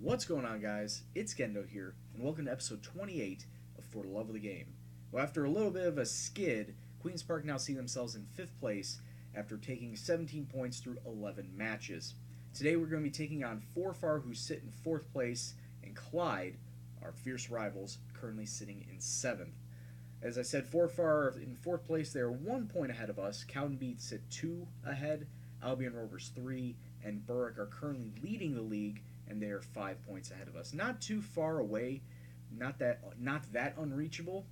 What's going on, guys? It's Gendo here, and welcome to episode 28 of For the Love of the Game. Well, after a little bit of a skid, Queen's Park now see themselves in 5th place after taking 17 points through 11 matches. Today we're going to be taking on Forfar, who sit in 4th place, and Clyde, our fierce rivals, currently sitting in 7th. As I said, Forfar in 4th place, they're 1 point ahead of us. Cowdenbeath sit 2 ahead, Albion Rovers 3, and Berwick are currently leading the league, and they are 5 points ahead of us. Not too far away, not that unreachable,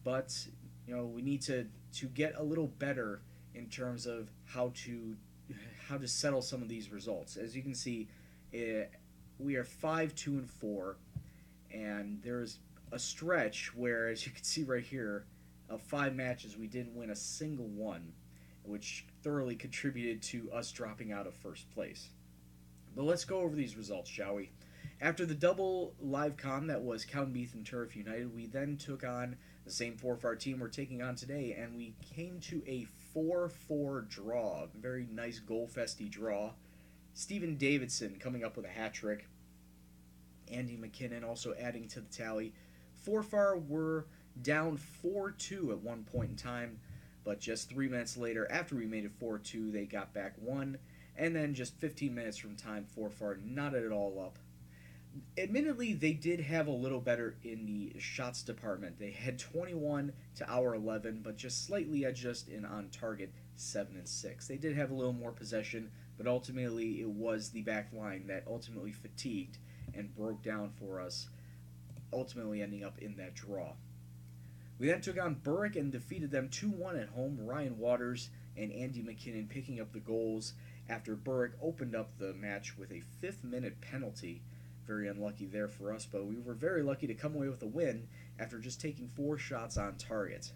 but we need to get a little better in terms of how to settle some of these results. As you can see, we are 5-2-4, and there's a stretch where, as you can see right here, of 5 matches we didn't win a single one, which thoroughly contributed to us dropping out of first place. But let's go over these results, shall we? After the double live com that was Cowdenbeath and Turf United, we then took on the same Forfar team we're taking on today, and we came to a 4-4 draw. A very nice goal-festy draw. Stephen Davidson coming up with a hat trick. Andy McKinnon also adding to the tally. Forfar were down 4-2 at one point in time, but just 3 minutes later, after we made it 4-2, they got back 1. And then just 15 minutes from time, Forfar knotted it all up. Admittedly, they did have a little better in the shots department. They had 21 to our 11, but just slightly edged us in on target 7 and 6. They did have a little more possession, but ultimately it was the back line that ultimately fatigued and broke down for us, ultimately ending up in that draw. We then took on Berwick and defeated them 2-1 at home. Ryan Waters and Andy McKinnon picking up the goals after Berwick opened up the match with a 5th-minute penalty. Very unlucky there for us, but we were very lucky to come away with a win after just taking 4 shots on target.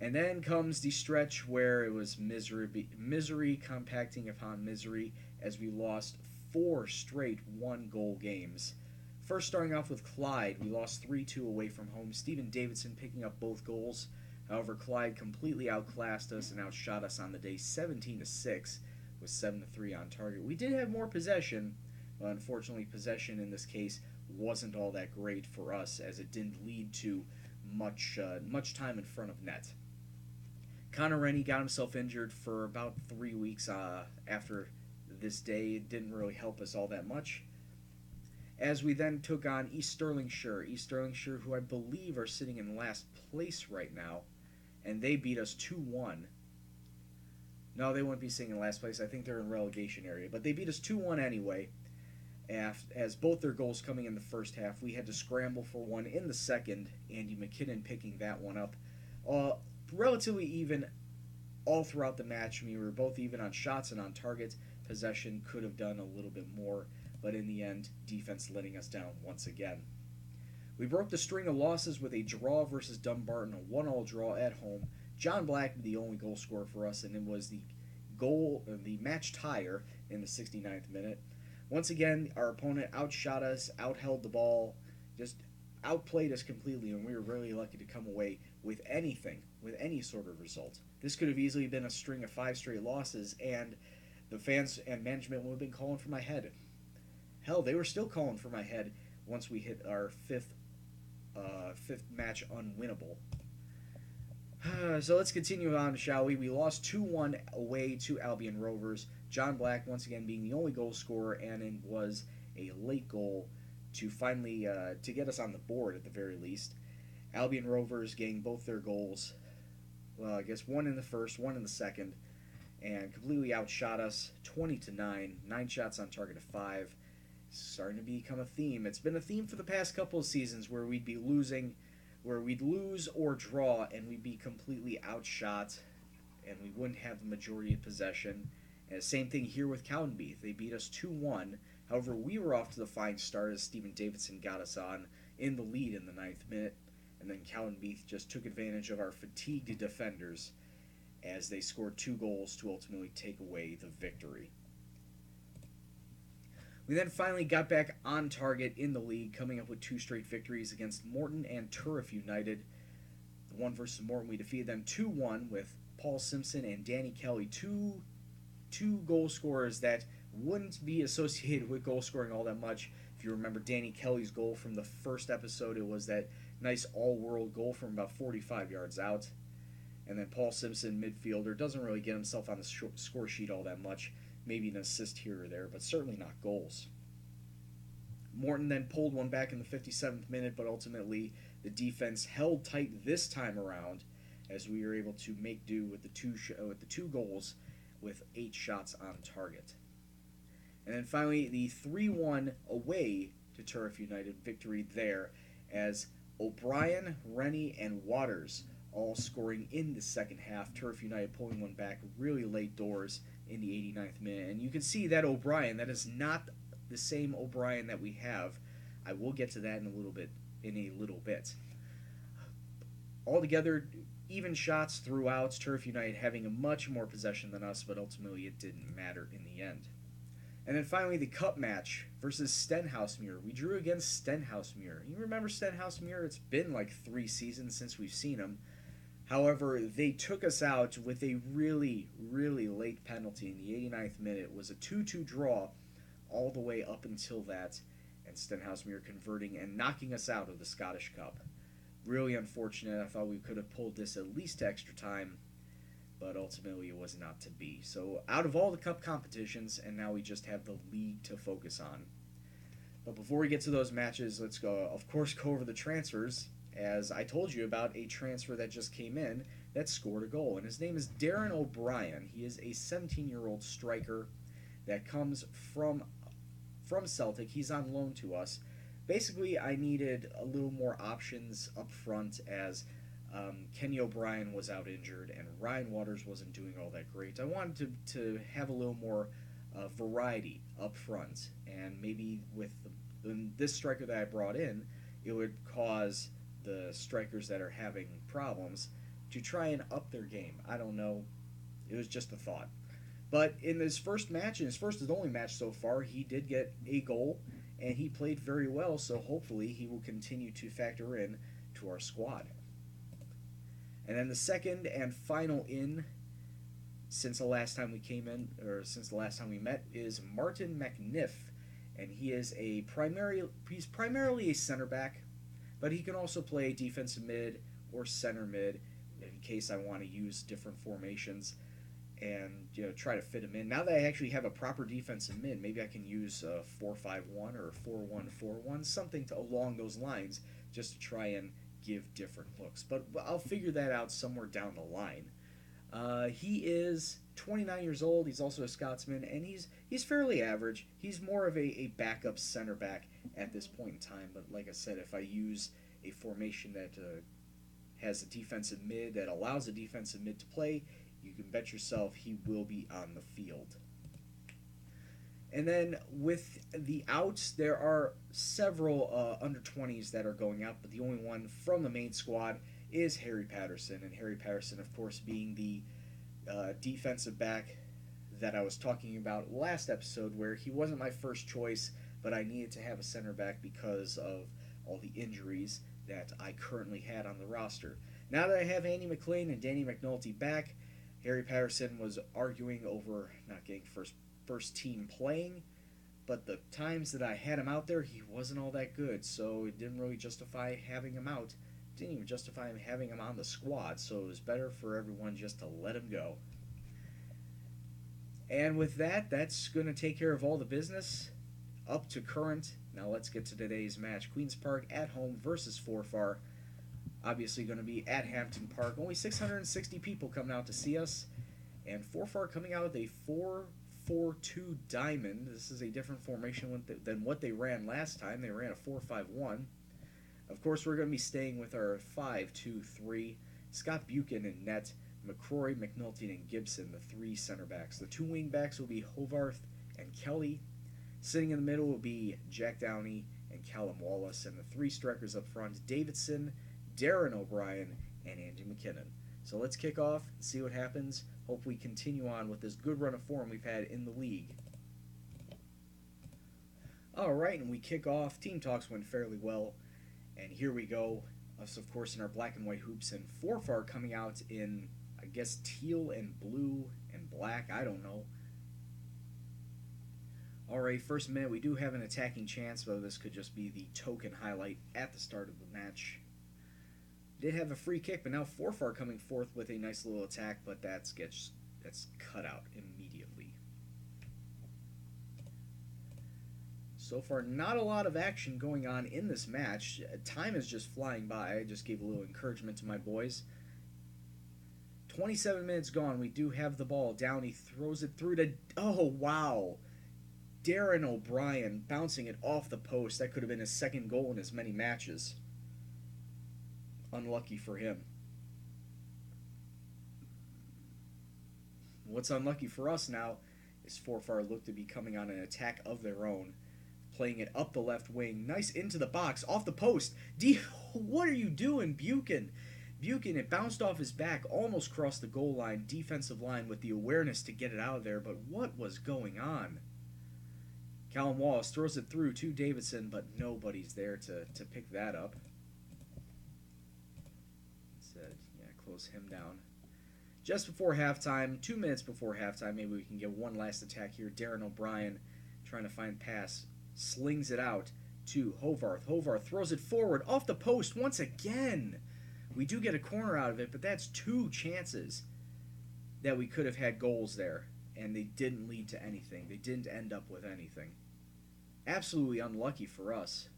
And then comes the stretch where it was misery compacting upon misery as we lost 4 straight 1-goal games. First, starting off with Clyde, we lost 3-2 away from home. Stephen Davidson picking up both goals. However, Clyde completely outclassed us and outshot us on the day 17-6 with 7-3 on target. We did have more possession, but unfortunately possession in this case wasn't all that great for us, as it didn't lead to much time in front of net. Connor Rennie got himself injured for about 3 weeks after this day. It didn't really help us all that much. As we then took on East Stirlingshire, who I believe are sitting in last place right now, and they beat us 2-1. No, they wouldn't be sitting in last place. I think they're in relegation area, but they beat us 2-1 anyway. As both their goals coming in the first half, we had to scramble for one in the second. Andy McKinnon picking that one up. Relatively even all throughout the match. We were both even on shots and on target. Possession could have done a little bit more, but in the end, defense letting us down once again. We broke the string of losses with a draw versus Dumbarton, a 1-1 draw at home. John Black, the only goal scorer for us, and it was the match tire in the 69th minute. Once again, our opponent outshot us, outheld the ball, just outplayed us completely, and we were really lucky to come away with anything, with any sort of result. This could have easily been a string of 5 straight losses, and the fans and management would have been calling for my head. Hell, they were still calling for my head once we hit our fifth match unwinnable. So let's continue on, shall we? We lost 2-1 away to Albion Rovers. John Black once again being the only goal scorer, and it was a late goal to finally to get us on the board at the very least. Albion Rovers getting both their goals. Well, I guess one in the first, one in the second, and completely outshot us 20-9. 9 shots on target of 5. Starting to become a theme. It's been a theme for the past couple of seasons where we'd lose or draw, and we'd be completely outshot, and we wouldn't have the majority of possession. And same thing here with Cowdenbeath. They beat us 2-1. However, we were off to the fine start as Stephen Davidson got us on in the lead in the 9th minute, and then Cowdenbeath just took advantage of our fatigued defenders as they scored 2 goals to ultimately take away the victory. We then finally got back on target in the league, coming up with 2 straight victories against Morton and Turf United. The one versus Morton, we defeated them 2-1 with Paul Simpson and Danny Kelly, two goal scorers that wouldn't be associated with goal scoring all that much. If you remember Danny Kelly's goal from the first episode, it was that nice all-world goal from about 45 yards out. And then Paul Simpson, midfielder, doesn't really get himself on the score sheet all that much. Maybe an assist here or there, but certainly not goals. Morton then pulled one back in the 57th minute, but ultimately the defense held tight this time around as we were able to make do with the two goals with 8 shots on target. And then finally, the 3-1 away to Turf United victory there as O'Brien, Rennie, and Waters all scoring in the second half. Turf United pulling one back really late doors in the 89th minute. And you can see that O'Brien, that is not the same O'Brien that we have. I will get to that in a little bit. Altogether, even shots throughout, Turf United having a much more possession than us, but ultimately it didn't matter in the end. And then finally, the cup match versus Stenhousemuir. We drew against Stenhousemuir. You remember Stenhousemuir? It's been like 3 seasons since we've seen them. However, they took us out with a really, really late penalty in the 89th minute. It was a 2-2 draw all the way up until that, and Stenhousemuir converting and knocking us out of the Scottish Cup. Really unfortunate. I thought we could have pulled this at least to extra time, but ultimately it was not to be. So out of all the cup competitions, and now we just have the league to focus on. But before we get to those matches, let's go over the transfers, as I told you about a transfer that just came in that scored a goal, and his name is Darren O'Brien. He is a 17-year-old striker that comes from Celtic. He's on loan to us. Basically, I needed a little more options up front as Kenny O'Brien was out injured and Ryan Waters wasn't doing all that great. I wanted to have a little more variety up front, and maybe with this striker that I brought in, it would cause the strikers that are having problems to try and up their game. I don't know. It was just a thought. But in his first match, in his first and only match so far, he did get a goal, and he played very well, so hopefully he will continue to factor in to our squad. And then the second and final in since the last time we came in, or since the last time we met, is Martin McNiff, and he's primarily a center back, but he can also play defensive mid or center mid in case I want to use different formations and try to fit him in. Now that I actually have a proper defensive mid, maybe I can use a 4-5-1 or a 4-1-4-1, something along those lines, just to try and give different looks. But I'll figure that out somewhere down the line. He is 29 years old. He's also a Scotsman, and he's fairly average. He's more of a backup center back at this point in time. But like I said, if I use a formation that has a defensive mid that allows a defensive mid to play, you can bet yourself he will be on the field. And then with the outs, there are several under-20s that are going out, but the only one from the main squad is Harry Patterson. And Harry Patterson, of course, being the defensive back that I was talking about last episode, where he wasn't my first choice, but I needed to have a center back because of all the injuries that I currently had on the roster. Now that I have Andy McLean and Danny McNulty back, Harry Patterson was arguing over not getting first team playing, but the times that I had him out there, he wasn't all that good, so it didn't really justify having him out. It didn't even justify him having him on the squad, so it was better for everyone just to let him go. And with that, that's going to take care of all the business up to current. Now let's get to today's match. Queen's Park at home versus Forfar. Obviously going to be at Hampton Park. Only 660 people coming out to see us. And Forfar coming out with a 4-4-2 diamond. This is a different formation than what they ran last time. They ran a 4-5-1. Of course, we're going to be staying with our 5-2-3. Scott Buchan in net. McCrory, McNulty, and Gibson, the 3 center backs. The 2 wing backs will be Hovarth and Kelly. Sitting in the middle will be Jack Downey and Callum Wallace. And the 3 strikers up front, Davidson, Darren O'Brien, and Andy McKinnon. So let's kick off and see what happens. Hope we continue on with this good run of form we've had in the league. Alright, and we kick off. Team talks went fairly well. And here we go. Us, of course, in our black and white hoops. And Forfar coming out in, I guess, teal and blue and black. I don't know. Alright, first minute, we do have an attacking chance, but this could just be the token highlight at the start of the match. Did have a free kick, but now Forfar coming forth with a nice little attack, but that's cut out immediately. So far, not a lot of action going on in this match. Time is just flying by. I just gave a little encouragement to my boys. 27 minutes gone. We do have the ball. Downey throws it through to... Oh, wow. Darren O'Brien bouncing it off the post. That could have been his second goal in as many matches. Unlucky for him. What's unlucky for us now is Forfar look to be coming on an attack of their own. Playing it up the left wing. Nice into the box. Off the post. What are you doing, Buchan? Buchan, it bounced off his back. Almost crossed the goal line. Defensive line with the awareness to get it out of there. But what was going on? Callum Wallace throws it through to Davidson, but nobody's there to pick that up. Close him down. Just before halftime, 2 minutes before halftime, maybe we can get one last attack here. Darren O'Brien trying to find pass. Slings it out to Hovarth. Hovarth throws it forward off the post once again. We do get a corner out of it, but that's 2 chances that we could have had goals there, and they didn't lead to anything. They didn't end up with anything. Absolutely unlucky for us,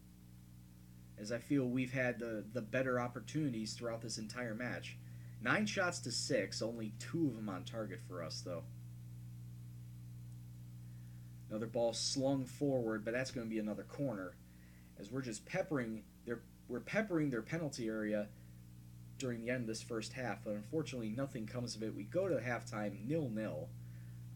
as I feel we've had the better opportunities throughout this entire match. 9 shots to 6, only 2 of them on target for us, though. Another ball slung forward, but that's going to be another corner, as we're just peppering their penalty area during the end of this first half, but unfortunately nothing comes of it. We go to halftime 0-0.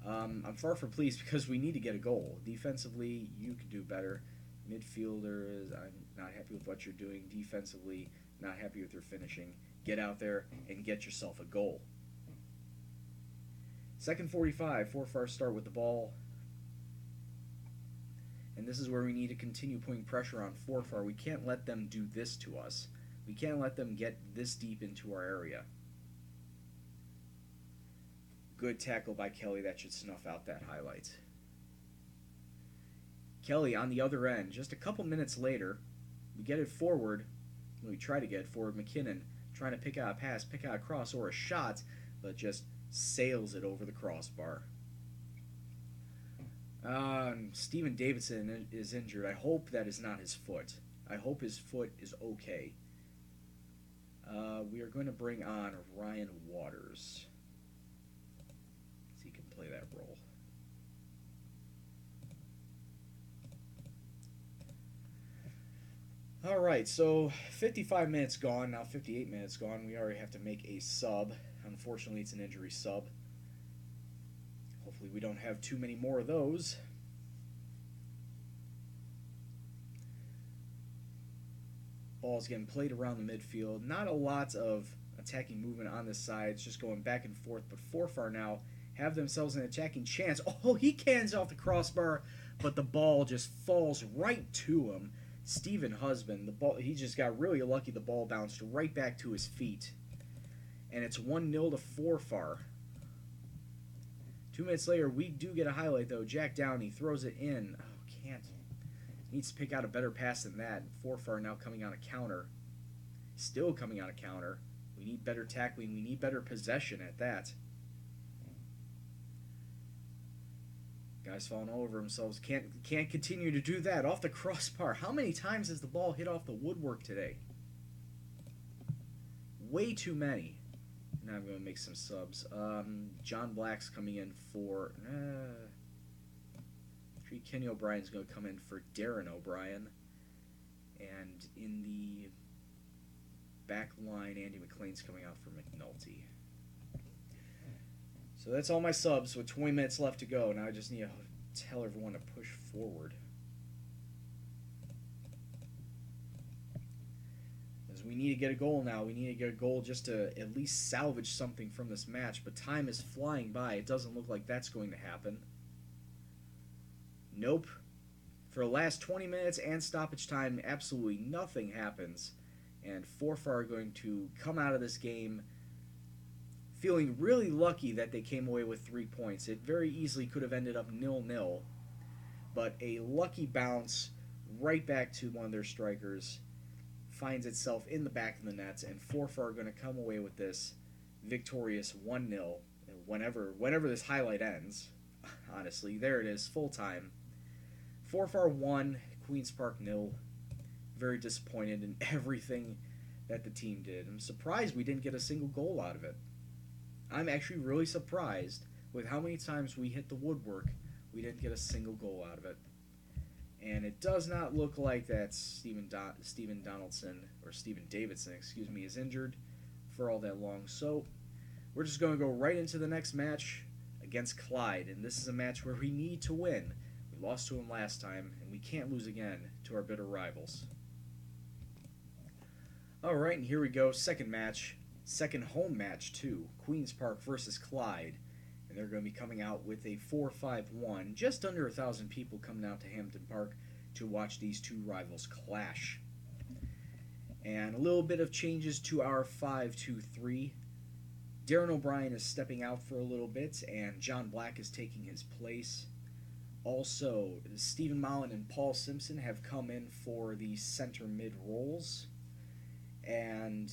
I'm far from pleased because we need to get a goal. Defensively, you could do better. Midfielders, I'm not happy with what you're doing. Defensively, not happy with your finishing. Get out there and get yourself a goal. Second 45, Forfar start with the ball. And this is where we need to continue putting pressure on Forfar. We can't let them do this to us. We can't let them get this deep into our area. Good tackle by Kelly. That should snuff out that highlight. Kelly on the other end. Just a couple minutes later, we get it forward. We try to get it forward. McKinnon trying to pick out a pass, pick out a cross or a shot, but just sails it over the crossbar. Steven Davidson is injured. I hope that is not his foot. I hope his foot is okay. We are going to bring on Ryan Waters. So he can play that role. Alright, so 55 minutes gone, now 58 minutes gone. We already have to make a sub. Unfortunately, it's an injury sub. Hopefully we don't have too many more of those. Ball's getting played around the midfield. Not a lot of attacking movement on this side. It's just going back and forth. But Forfar now have themselves an attacking chance. Oh, he cans off the crossbar, but the ball just falls right to him. Stephen Husband, the ball, he just got really lucky. The ball bounced right back to his feet. And it's 1-0 to Forfar. 2 minutes later, we do get a highlight, though. Jack Downey throws it in. Oh, can't. Needs to pick out a better pass than that. Forfar now coming on a counter. Still coming on a counter. We need better tackling. We need better possession at that. Guys falling all over themselves. Can't continue to do that. Off the crossbar. How many times has the ball hit off the woodwork today? Way too many. Now I'm going to make some subs. John Black's coming in for... Kenny O'Brien's going to come in for Darren O'Brien. And in the back line, Andy McLean's coming out for McNulty. So that's all my subs with 20 minutes left to go. Now I just need to tell everyone to push forward. As we need to get a goal now. We need to get a goal just to at least salvage something from this match. But time is flying by. It doesn't look like that's going to happen. Nope. For the last 20 minutes and stoppage time, absolutely nothing happens. And Forfar are going to come out of this game feeling really lucky that they came away with 3 points. It very easily could have ended up 0-0. but a lucky bounce right back to one of their strikers finds itself in the back of the nets, and Forfar are going to come away with this victorious 1-0 whenever this highlight ends. Honestly, there it is, full time. Forfar 1, Queen's Park 0. Very disappointed in everything that the team did. I'm surprised we didn't get a single goal out of it. I'm actually really surprised with how many times we hit the woodwork, we didn't get a single goal out of it. And it does not look like that Stephen Davidson, is injured for all that long. So we're just going to go right into the next match against Clyde. And this is a match where we need to win. We lost to him last time, and we can't lose again to our bitter rivals. Alright, and here we go. Second match. Second home match, too. Queen's Park versus Clyde. And they're going to be coming out with a 4-5-1. Just under 1,000 people coming out to Hampton Park to watch these two rivals clash. And a little bit of changes to our 5-2-3. Darren O'Brien is stepping out for a little bit, and John Black is taking his place. Also, Stephen Mullen and Paul Simpson have come in for the center mid roles. And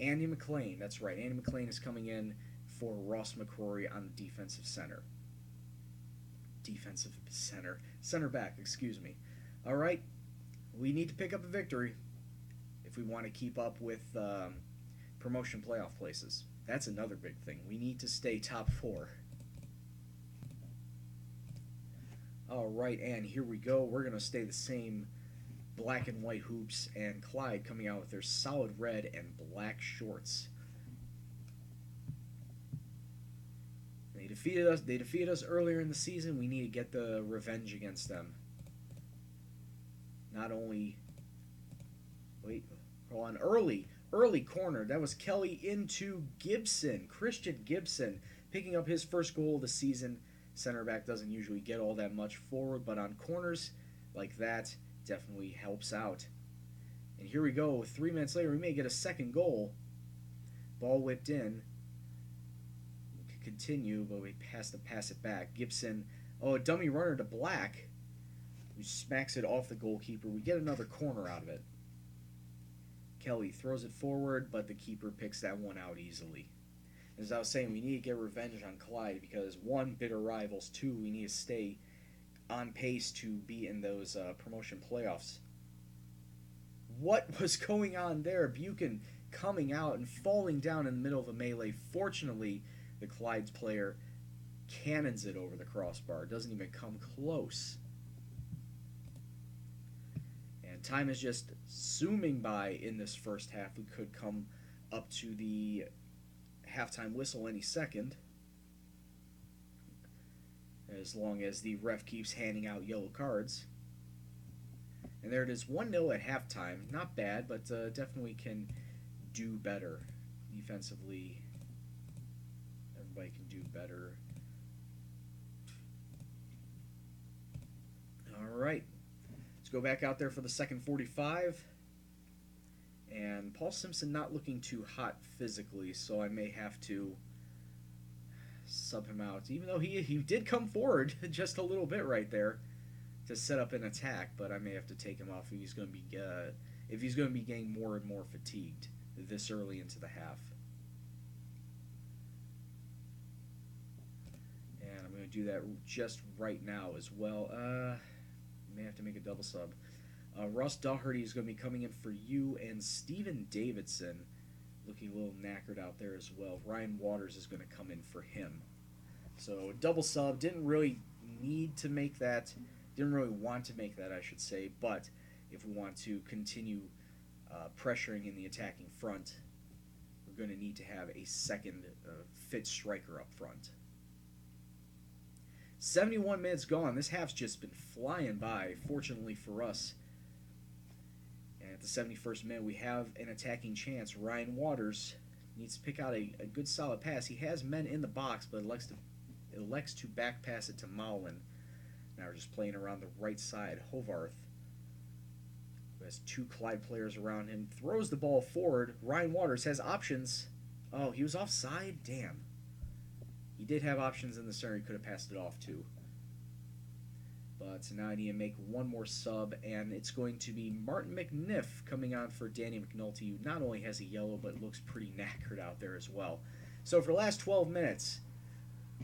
Andy McLean, that's right, Andy McLean is coming in for Ross McCrory on the defensive center. Center back, excuse me. All right, we need to pick up a victory if we want to keep up with promotion playoff places. That's another big thing. We need to stay top 4. All right, and here we go. We're going to stay the same black and white hoops, and Clyde coming out with their solid red and black shorts. They defeated us earlier in the season. We need to get the revenge against them. Not only... Wait, hold on. Early corner. That was Kelly into Gibson. Christian Gibson picking up his first goal of the season. Center back doesn't usually get all that much forward, but on corners like that, definitely helps out. And here we go. 3 minutes later, we may get a second goal. Ball whipped in. We could continue, but we pass it back. Gibson, a dummy runner to Black, who smacks it off the goalkeeper. We get another corner out of it. Kelly throws it forward, but the keeper picks that one out easily. As I was saying, we need to get revenge on Clyde because 1, bitter rivals, 2, we need to stay on pace to be in those promotion playoffs. What was going on there? Buchan coming out and falling down in the middle of a melee. Fortunately, the Clyde's player cannons it over the crossbar. Doesn't even come close. And time is just zooming by in this first half. We could come up to the halftime whistle any second, as long as the ref keeps handing out yellow cards. And there it is, 1-0 at halftime. Not bad, but definitely can do better defensively. Everybody can do better. All right, let's go back out there for the second 45. And Paul Simpson not looking too hot physically, so I may have to sub him out. Even though he did come forward just a little bit right there to set up an attack, but I may have to take him off if he's going to be getting more and more fatigued this early into the half. And I'm going to do that just right now as well. May have to make a double sub. Russ Doherty is going to be coming in for you, and Steven Davidson looking a little knackered out there as well. Ryan Waters is going to come in for him. So double sub, didn't really want to make that, I should say, but if we want to continue pressuring in the attacking front, we're going to need to have a second fit striker up front. 71 minutes gone. This half's just been flying by, fortunately for us. And at the 71st minute, we have an attacking chance. Ryan Waters needs to pick out a good solid pass. He has men in the box, but elects to back pass it to Mowlin. Now we're just playing around the right side. Hovarth, who has 2 Clyde players around him, throws the ball forward. Ryan Waters has options. Oh, he was offside? Damn. He did have options in the center. He could have passed it off too. But now I need to make one more sub, and it's going to be Martin McNiff coming on for Danny McNulty, who not only has a yellow, but looks pretty knackered out there as well. So for the last 12 minutes,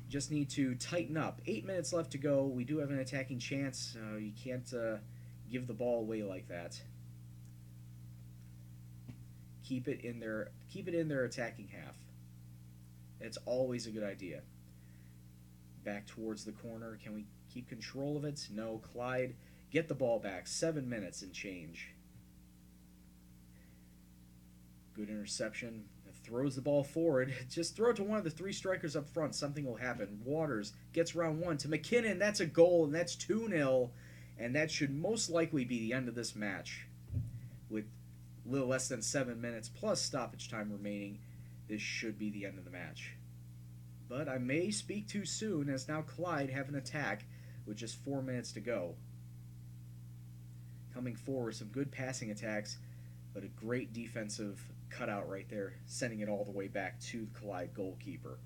just need to tighten up. 8 minutes left to go. We do have an attacking chance. You can't give the ball away like that. Keep it in their attacking half. It's always a good idea. Back towards the corner. Can we keep control of it? No. Clyde, get the ball back. 7 minutes and change. Good interception. Throws the ball forward. Just throw it to one of the three strikers up front. Something will happen. Waters gets round one to McKinnon. That's a goal, and that's 2-0. And that should most likely be the end of this match. With a little less than 7 minutes plus stoppage time remaining, this should be the end of the match. But I may speak too soon, as now Clyde have an attack with just 4 minutes to go. Coming forward, some good passing attacks, but a great defensive cutout right there, sending it all the way back to the Clyde goalkeeper.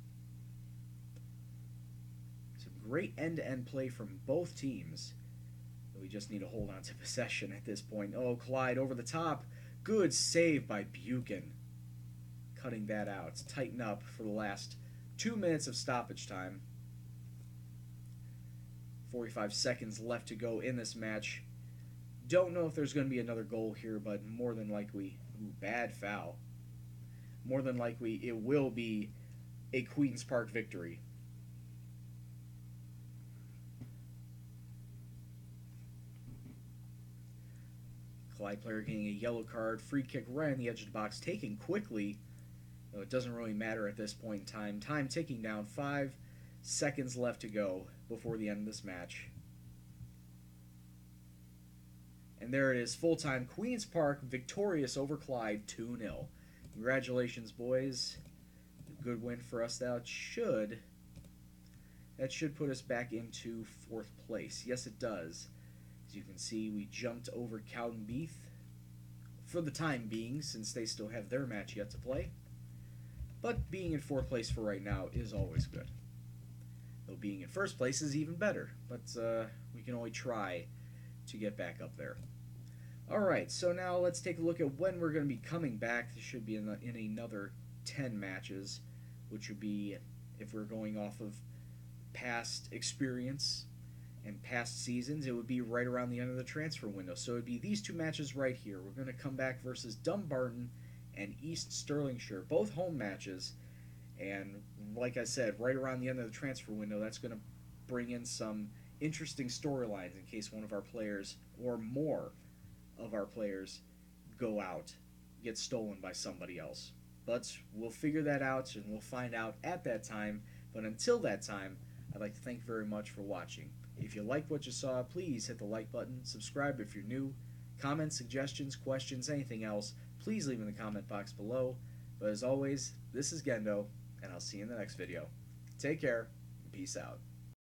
Some great end-to-end play from both teams. We just need to hold on to possession at this point. Oh, Clyde over the top. Good save by Buchan. Cutting that out. Tighten up for the last 2 minutes of stoppage time. 45 seconds left to go in this match. Don't know if there's going to be another goal here, but more than likely, bad foul. More than likely, it will be a Queen's Park victory. Clyde player getting a yellow card, free kick right on the edge of the box, taken quickly. Though it doesn't really matter at this point in time. Time ticking down, 5 seconds left to go before the end of this match. And there it is, full time. Queen's Park victorious over Clyde, 2-0. Congratulations, boys. A good win for us. That should put us back into 4th place. Yes, it does. As you can see, we jumped over Cowdenbeath for the time being, since they still have their match yet to play. But being in 4th place for right now is always good. Though being in 1st place is even better. But we can only try to get back up there. Alright, so now let's take a look at when we're going to be coming back. This should be in another 10 matches, which would be, if we're going off of past experience and past seasons, it would be right around the end of the transfer window. So it would be these 2 matches right here. We're going to come back versus Dumbarton and East Stirlingshire, both home matches. And like I said, right around the end of the transfer window, that's going to bring in some interesting storylines in case one of our players, or more of our players, go out, get stolen by somebody else. But we'll figure that out, and we'll find out at that time. But until that time, I'd like to thank you very much for watching. If you liked what you saw, please hit the like button, subscribe if you're new, comments, suggestions, questions, anything else, please leave in the comment box below. But as always, this is Gendo, and I'll see you in the next video. Take care, and peace out.